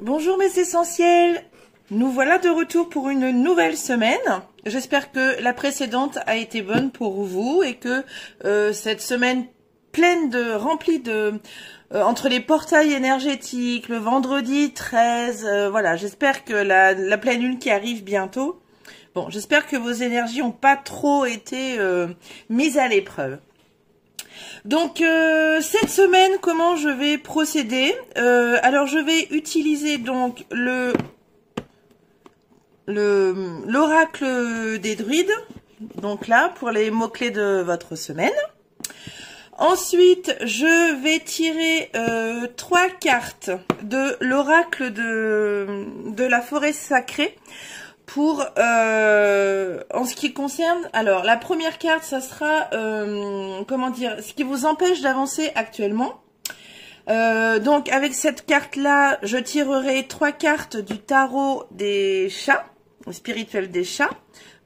Bonjour mes essentiels, nous voilà de retour pour une nouvelle semaine. J'espère que la précédente a été bonne pour vous et que cette semaine remplie de entre les portails énergétiques, le vendredi 13, voilà, j'espère que la pleine lune qui arrive bientôt. Bon, j'espère que vos énergies n'ont pas trop été mises à l'épreuve. Donc cette semaine, comment je vais procéder? Alors je vais utiliser donc l'oracle des druides, donc là pour les mots-clés de votre semaine. Ensuite, je vais tirer 3 cartes de l'oracle de la forêt sacrée. Pour en ce qui concerne, alors la première carte, ça sera comment dire, ce qui vous empêche d'avancer actuellement. Donc avec cette carte là, je tirerai 3 cartes du tarot des chats, spirituel des chats.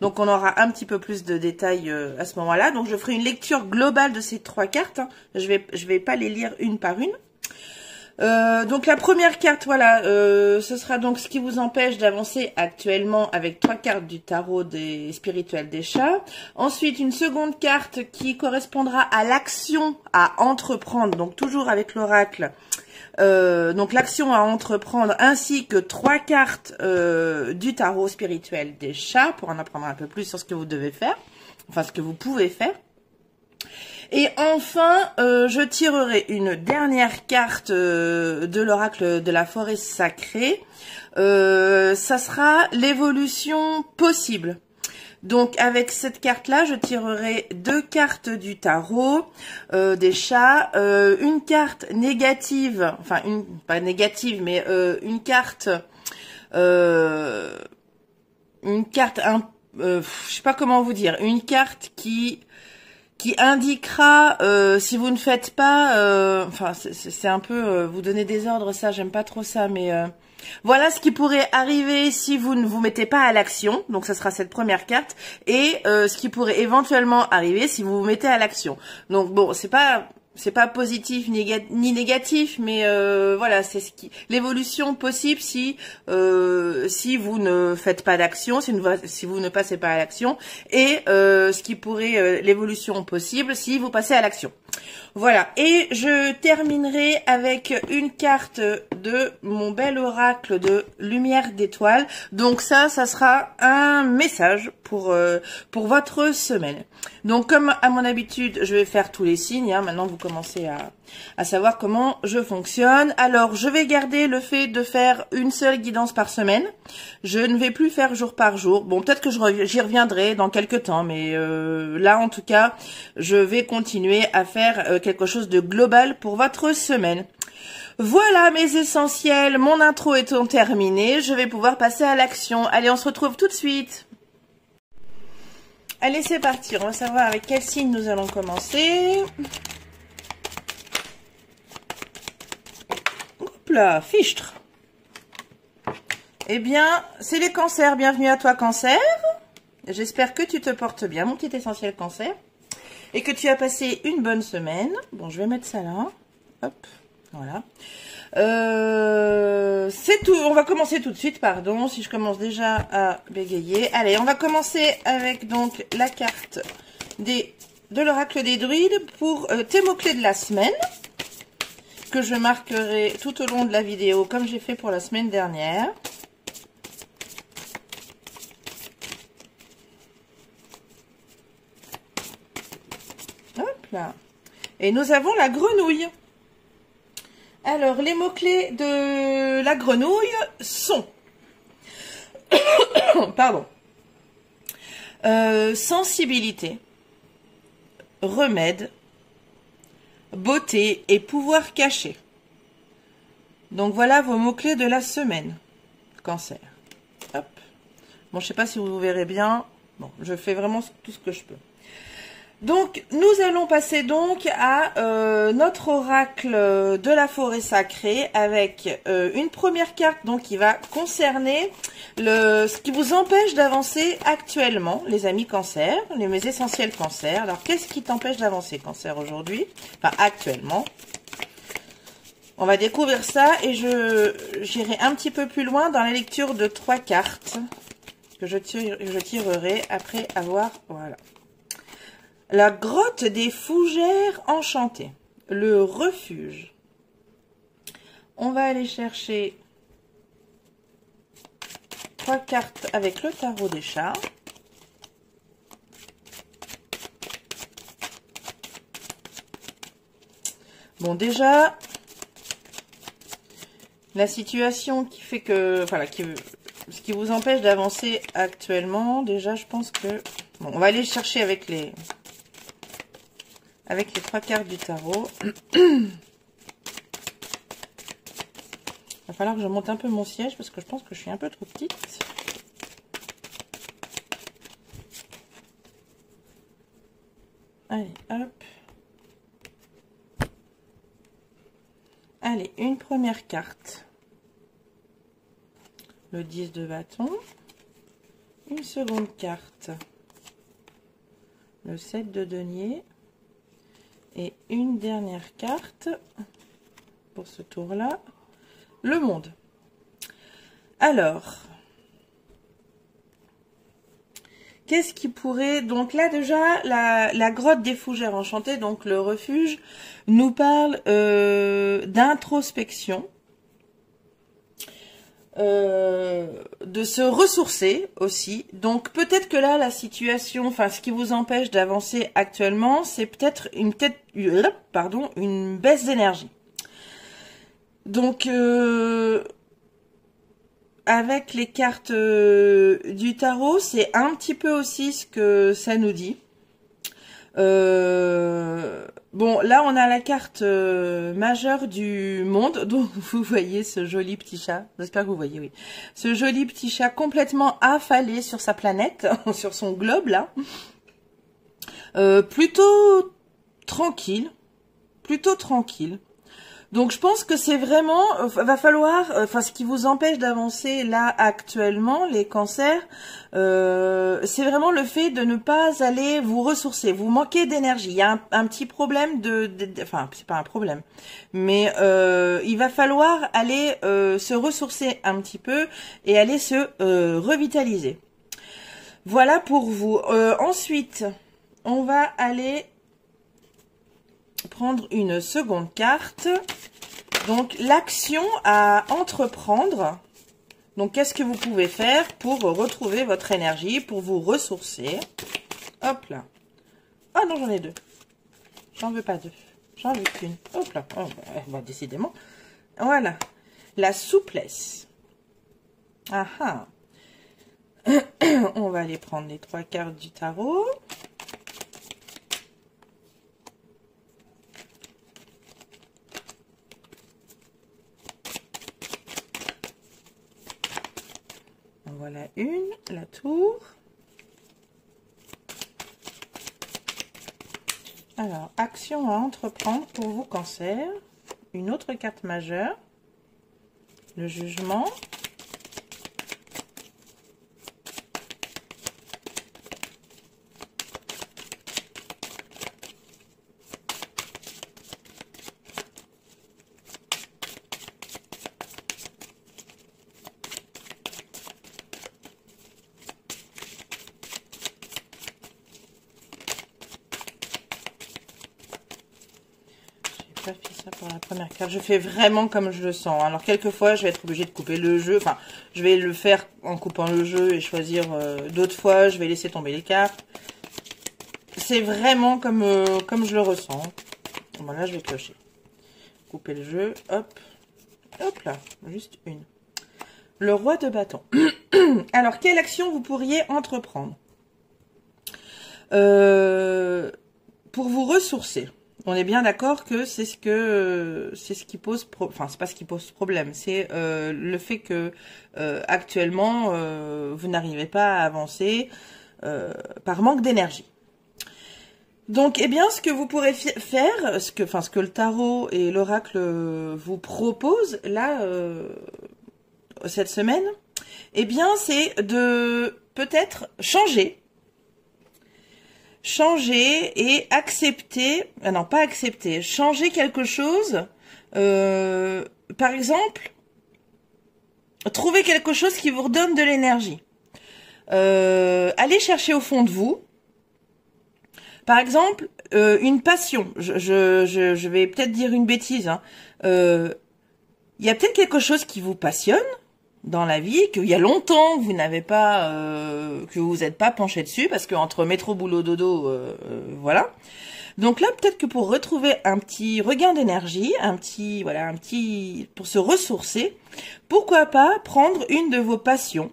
Donc on aura un petit peu plus de détails à ce moment-là. Donc je ferai une lecture globale de ces 3 cartes, hein. Je vais pas les lire une par une. Donc la première carte, voilà, ce sera donc ce qui vous empêche d'avancer actuellement avec 3 cartes du tarot des spirituels des chats. Ensuite, une seconde carte qui correspondra à l'action à entreprendre, donc toujours avec l'oracle. Donc l'action à entreprendre, ainsi que 3 cartes du tarot spirituel des chats pour en apprendre un peu plus sur ce que vous devez faire, enfin ce que vous pouvez faire. Et enfin, je tirerai une dernière carte de l'oracle de la forêt sacrée. Ça sera l'évolution possible. Donc avec cette carte-là, je tirerai 2 cartes du tarot des chats, une carte négative, enfin pas négative, mais une carte, je sais pas comment vous dire, une carte qui indiquera si vous ne faites pas, enfin c'est un peu vous donner des ordres, ça j'aime pas trop ça, mais voilà ce qui pourrait arriver si vous ne vous mettez pas à l'action. Donc ça sera cette première carte, et ce qui pourrait éventuellement arriver si vous vous mettez à l'action. Donc bon, c'est pas positif ni négatif, mais voilà, c'est l'évolution possible si vous ne faites pas d'action, si vous ne passez pas à l'action, et ce qui pourrait l'évolution possible si vous passez à l'action. Voilà, et je terminerai avec une carte de mon bel oracle de lumière d'étoiles. Donc ça sera un message pour votre semaine. Donc comme à mon habitude, je vais faire tous les signes, hein. Maintenant vous commencez à savoir comment je fonctionne. Alors je vais garder le fait de faire une seule guidance par semaine. Je ne vais plus faire jour par jour. Bon, peut-être que j'y reviendrai dans quelques temps, mais là en tout cas, je vais continuer à faire quelque chose de global pour votre semaine. Voilà mes essentiels, mon intro étant terminée, je vais pouvoir passer à l'action. Allez, on se retrouve tout de suite. Allez, c'est parti, on va savoir avec quel signe nous allons commencer. Hop là, fichtre. Eh bien, c'est les cancers, bienvenue à toi cancer. J'espère que tu te portes bien, mon petit essentiel cancer. Et que tu as passé une bonne semaine. Bon, je vais mettre ça là. Hop, voilà. C'est tout. On va commencer tout de suite, pardon, si je commence déjà à bégayer. Allez, on va commencer avec donc la carte de l'oracle des druides pour tes mots-clés de la semaine, que je marquerai tout au long de la vidéo, comme j'ai fait pour la semaine dernière. Là. Et nous avons la grenouille. Alors, les mots-clés de la grenouille sont pardon, sensibilité, remède, beauté et pouvoir caché. Donc voilà vos mots-clés de la semaine. Cancer. Hop. Bon, je sais pas si vous verrez bien. Bon, je fais vraiment tout ce que je peux. Donc, nous allons passer donc à notre oracle de la forêt sacrée avec une première carte donc qui va concerner ce qui vous empêche d'avancer actuellement, les amis cancer, mes essentiels cancer. Alors, qu'est-ce qui t'empêche d'avancer cancer aujourd'hui? Enfin, actuellement. On va découvrir ça et j'irai un petit peu plus loin dans la lecture de 3 cartes que je tirerai après avoir... Voilà. La grotte des fougères enchantées. Le refuge. On va aller chercher 3 cartes avec le tarot des chats. Bon, déjà, la situation qui fait que... Enfin, ce qui vous empêche d'avancer actuellement, déjà, je pense que... Bon, on va aller chercher avec les 3 cartes du tarot. Il va falloir que je monte un peu mon siège parce que je pense que je suis un peu trop petite. Allez, hop. Allez, une première carte. Le 10 de bâton. Une seconde carte. Le 7 de denier. Et une dernière carte pour ce tour-là. Le monde. Alors, qu'est-ce qui pourrait... Donc là déjà, la grotte des fougères enchantées, donc le refuge, nous parle d'introspection, de se ressourcer aussi. Donc peut-être que là, la situation, enfin ce qui vous empêche d'avancer actuellement, c'est peut-être une baisse d'énergie. Donc... avec les cartes du tarot, c'est un petit peu aussi ce que ça nous dit. Bon, là, on a la carte majeure du monde. Donc, vous voyez ce joli petit chat. J'espère que vous voyez, oui. Ce joli petit chat complètement affalé sur sa planète, sur son globe, là. Plutôt tranquille. Plutôt tranquille. Donc je pense que c'est vraiment, va falloir, enfin ce qui vous empêche d'avancer là actuellement, les cancers, c'est vraiment le fait de ne pas aller vous ressourcer, vous manquez d'énergie. Il y a un petit problème enfin c'est pas un problème, mais il va falloir aller se ressourcer un petit peu et aller se revitaliser. Voilà pour vous. Ensuite, on va aller prendre une seconde carte. Donc l'action à entreprendre. Donc qu'est-ce que vous pouvez faire pour retrouver votre énergie, pour vous ressourcer. Hop là. Ah non, j'en ai 2. J'en veux pas 2. J'en veux qu'une. Hop là. Oh, bah, décidément. Voilà. La souplesse. Ah ah. On va aller prendre les 3 cartes du tarot. Voilà une, la tour. Alors, action à entreprendre pour vous, cancer. Une autre carte majeure. Le jugement. Fait ça pour la première carte. Je fais vraiment comme je le sens. Alors quelquefois je vais être obligée de couper le jeu. Enfin, je vais le faire en coupant le jeu et choisir d'autres fois. Je vais laisser tomber les cartes. C'est vraiment comme je le ressens. Voilà, je vais clocher. Couper le jeu. Hop. Hop là. Juste une. Le roi de bâton. Alors, quelle action vous pourriez entreprendre pour vous ressourcer? On est bien d'accord que c'est ce qui pose enfin c'est pas ce qui pose problème, c'est le fait que actuellement vous n'arrivez pas à avancer par manque d'énergie. Donc eh bien ce que vous pourrez faire, ce que le tarot et l'oracle vous proposent là cette semaine, eh bien c'est de peut-être changer et accepter, non pas accepter, changer quelque chose Par exemple, trouvez quelque chose qui vous redonne de l'énergie. Allez chercher au fond de vous. Par exemple, une passion. Je vais peut-être dire une bêtise. Hein. Il y a peut-être quelque chose qui vous passionne dans la vie, qu'il y a longtemps que vous n'avez pas, que vous n'êtes pas penché dessus, parce que entre métro, boulot, dodo, voilà. Donc là, peut-être que pour retrouver un petit regain d'énergie, voilà, pour se ressourcer, pourquoi pas prendre une de vos passions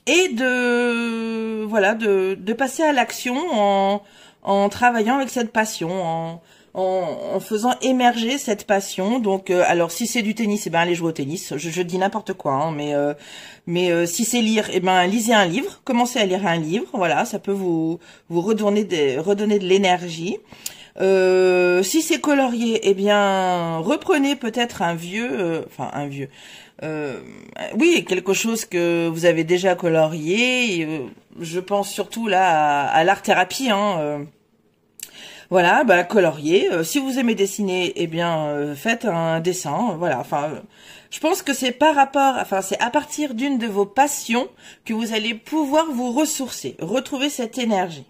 et de passer à l'action en travaillant avec cette passion, en faisant émerger cette passion. Donc, alors si c'est du tennis, eh ben allez jouer au tennis. Je dis n'importe quoi, hein, mais si c'est lire, eh ben lisez un livre. Commencez à lire un livre. Voilà, ça peut vous redonner de l'énergie. Si c'est colorier, eh bien reprenez peut-être un vieux, oui, quelque chose que vous avez déjà colorié. Je pense surtout là à l'art-thérapie, hein. Voilà, bah colorier. Si vous aimez dessiner, eh bien faites un dessin. Voilà. Enfin, je pense que c'est c'est à partir d'une de vos passions que vous allez pouvoir vous ressourcer, retrouver cette énergie.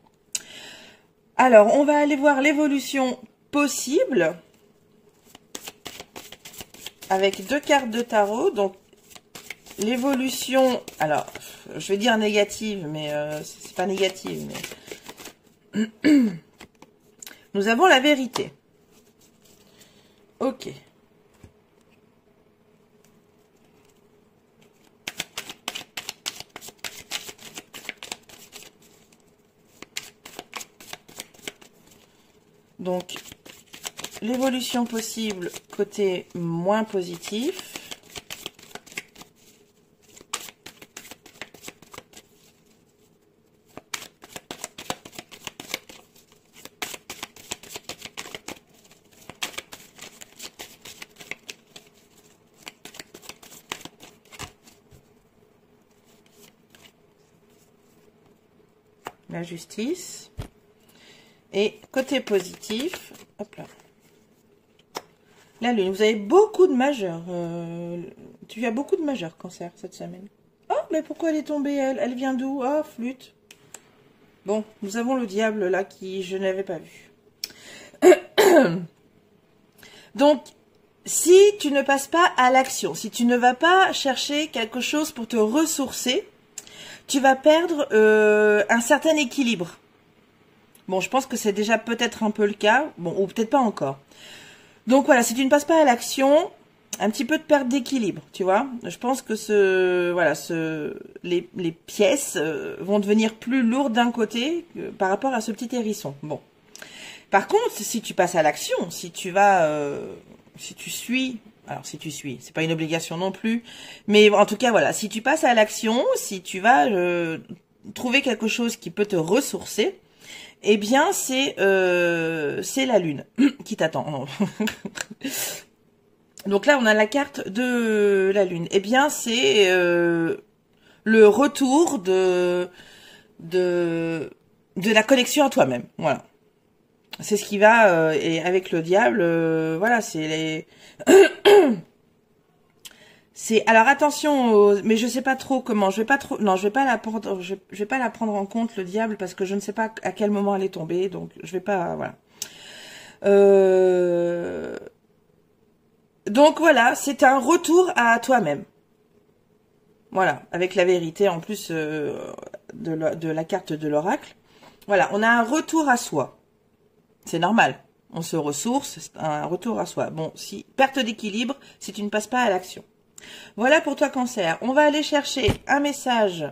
Alors, on va aller voir l'évolution possible avec 2 cartes de tarot. Donc, l'évolution, alors, je vais dire négative, mais c'est pas négative, mais nous avons la vérité. Ok. Donc, l'évolution possible côté moins positif. La justice. Et côté positif, hop là. La lune, vous avez beaucoup de majeurs. Tu as beaucoup de majeurs, Cancer, cette semaine. Oh, mais pourquoi elle est tombée, elle? Elle vient d'où? Oh, flûte. Bon, nous avons le diable, là, qui je n'avais pas vu. Donc, si tu ne passes pas à l'action, si tu ne vas pas chercher quelque chose pour te ressourcer, tu vas perdre un certain équilibre. Bon, je pense que c'est déjà peut-être un peu le cas, bon, ou peut-être pas encore. Donc voilà, si tu ne passes pas à l'action, un petit peu de perte d'équilibre, tu vois. Je pense que les pièces vont devenir plus lourdes d'un côté par rapport à ce petit hérisson. Bon. Par contre, si tu passes à l'action, si tu suis, c'est pas une obligation non plus, mais en tout cas voilà, si tu passes à l'action, si tu vas trouver quelque chose qui peut te ressourcer, eh bien c'est la lune qui t'attend. Donc là on a la carte de la lune. Eh bien c'est le retour de la connexion à toi-même. Voilà. C'est ce qui va, et avec le diable, voilà, c'est les... alors attention, mais je sais pas trop comment, je vais pas la prendre en compte, le diable, parce que je ne sais pas à quel moment elle est tombée, donc je vais pas, voilà. Donc voilà, c'est un retour à toi-même. Voilà, avec la vérité en plus de la carte de l'oracle. Voilà, on a un retour à soi. C'est normal, on se ressource, c'est un retour à soi. Bon, si perte d'équilibre, si tu ne passes pas à l'action. Voilà pour toi, Cancer. On va aller chercher un message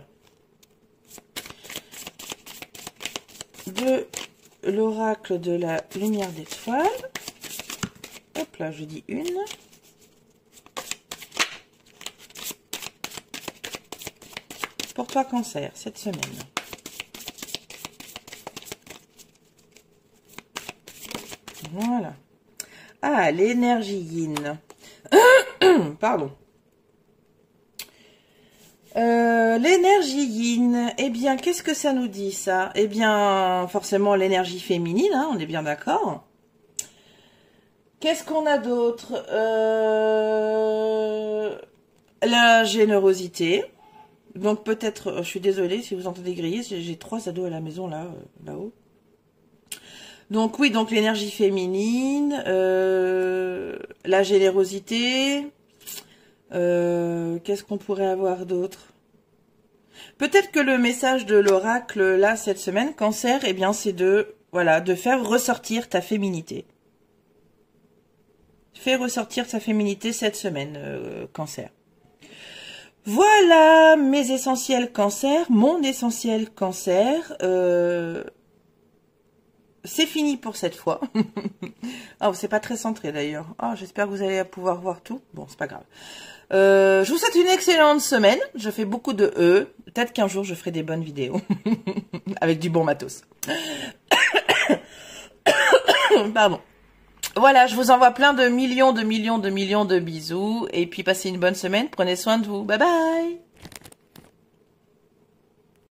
de l'oracle de la lumière d'étoile. Hop là, je dis une. Pour toi, Cancer, cette semaine. Voilà. Ah, l'énergie yin. Pardon. L'énergie yin, eh bien, qu'est-ce que ça nous dit, ça? Eh bien, forcément, l'énergie féminine, hein, on est bien d'accord. Qu'est-ce qu'on a d'autre? La générosité. Donc peut-être, je suis désolée si vous entendez griller, j'ai 3 ados à la maison là, là-haut. Donc oui, donc l'énergie féminine, la générosité. Qu'est-ce qu'on pourrait avoir d'autre? Peut-être que le message de l'oracle là cette semaine, Cancer, eh bien c'est de voilà, de faire ressortir ta féminité. Fais ressortir ta féminité cette semaine, Cancer. Voilà mes essentiels Cancer, mon essentiel Cancer. C'est fini pour cette fois. Oh, c'est pas très centré d'ailleurs. Oh, j'espère que vous allez pouvoir voir tout. Bon, c'est pas grave. Je vous souhaite une excellente semaine. Je fais beaucoup de Peut-être qu'un jour, je ferai des bonnes vidéos. Avec du bon matos. Pardon. Voilà, je vous envoie plein de millions de bisous. Et puis, passez une bonne semaine. Prenez soin de vous. Bye bye.